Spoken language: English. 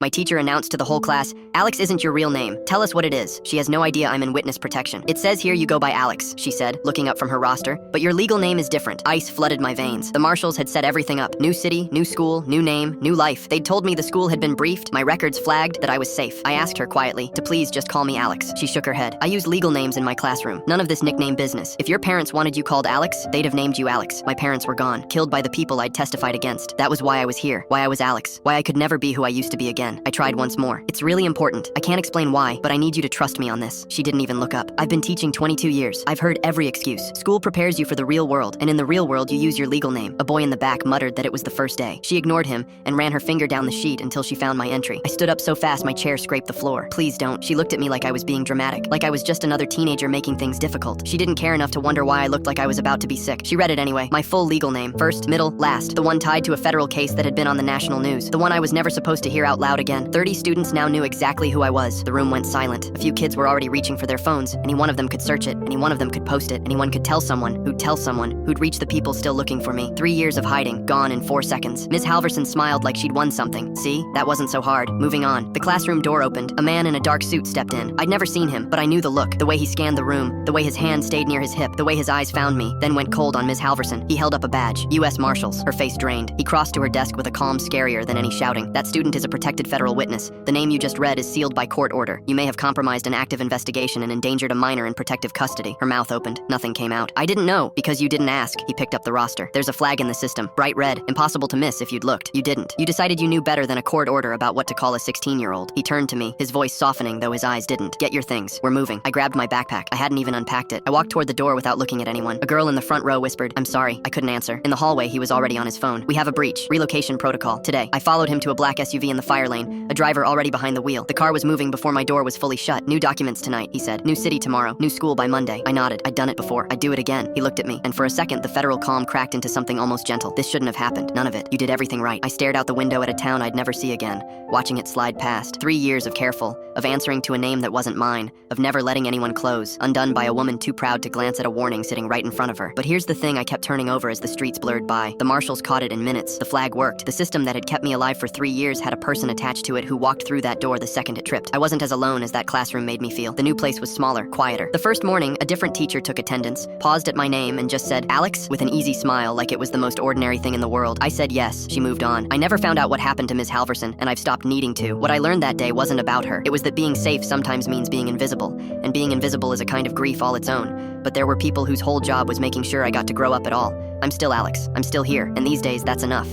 My teacher announced to the whole class, "Alex isn't your real name. Tell us what it is." She has no idea I'm in witness protection. "It says here you go by Alex," she said, looking up from her roster. "But your legal name is different." Ice flooded my veins. The marshals had set everything up. New city, new school, new name, new life. They'd told me the school had been briefed, my records flagged, that I was safe. I asked her quietly to please just call me Alex. She shook her head. "I use legal names in my classroom. None of this nickname business. If your parents wanted you called Alex, they'd have named you Alex. My parents were gone, killed by the people I'd testified against. That was why I was here, why I was Alex, why I could never be who I used to be again." I tried once more. "It's really important. I can't explain why, but I need you to trust me on this." She didn't even look up. "I've been teaching 22 years. I've heard every excuse. School prepares you for the real world, and in the real world you use your legal name." A boy in the back muttered that it was the first day. She ignored him and ran her finger down the sheet until she found my entry. I stood up so fast my chair scraped the floor. "Please don't." She looked at me like I was being dramatic, like I was just another teenager making things difficult. She didn't care enough to wonder why I looked like I was about to be sick. She read it anyway. My full legal name. First, middle, last. The one tied to a federal case that had been on the national news. The one I was never supposed to hear out loud again. 30 students now knew exactly who I was. The room went silent. A few kids were already reaching for their phones. Any one of them could search it. Any one of them could post it. Anyone could tell someone who'd reach the people still looking for me. 3 years of hiding, gone in 4 seconds. Ms. Halverson smiled like she'd won something. "See? That wasn't so hard." Moving on. The classroom door opened. A man in a dark suit stepped in. I'd never seen him, but I knew the look, the way he scanned the room, the way his hand stayed near his hip, the way his eyes found me, then went cold on Ms. Halverson. He held up a badge. U.S. Marshals. Her face drained. He crossed to her desk with a calm scarier than any shouting. "That student is a protected federal witness. The name you just read is sealed by court order. You may have compromised an active investigation and endangered a minor in protective custody." Her mouth opened. Nothing came out. "I didn't know, because you didn't ask." He picked up the roster. "There's a flag in the system. Bright red. Impossible to miss if you'd looked. You didn't. You decided you knew better than a court order about what to call a 16-year-old. He turned to me, his voice softening, though his eyes didn't. "Get your things. We're moving." I grabbed my backpack. I hadn't even unpacked it. I walked toward the door without looking at anyone. A girl in the front row whispered, "I'm sorry." I couldn't answer. In the hallway, he was already on his phone. "We have a breach. Relocation protocol. Today." I followed him to a black SUV in the fire lane, a driver already behind the wheel. The car was moving before my door was fully shut. "New documents tonight," he said. "New city tomorrow. New school by Monday." I nodded. I'd done it before. I'd do it again. He looked at me, and for a second, the federal calm cracked into something almost gentle. "This shouldn't have happened. None of it. You did everything right." I stared out the window at a town I'd never see again, watching it slide past. 3 years of careful, of answering to a name that wasn't mine, of never letting anyone close, undone by a woman too proud to glance at a warning sitting right in front of her. But here's the thing I kept turning over as the streets blurred by. The marshals caught it in minutes. The flag worked. The system that had kept me alive for 3 years had a person attached to it who walked through that door the second it tripped. I wasn't as alone as that classroom made me feel. The new place was smaller, quieter. The first morning, a different teacher took attendance, paused at my name, and just said, "Alex?" with an easy smile, like it was the most ordinary thing in the world. I said yes. She moved on. I never found out what happened to Ms. Halverson, and I've stopped needing to. What I learned that day wasn't about her. It was that being safe sometimes means being invisible, and being invisible is a kind of grief all its own. But there were people whose whole job was making sure I got to grow up at all. I'm still Alex. I'm still here, and these days, that's enough.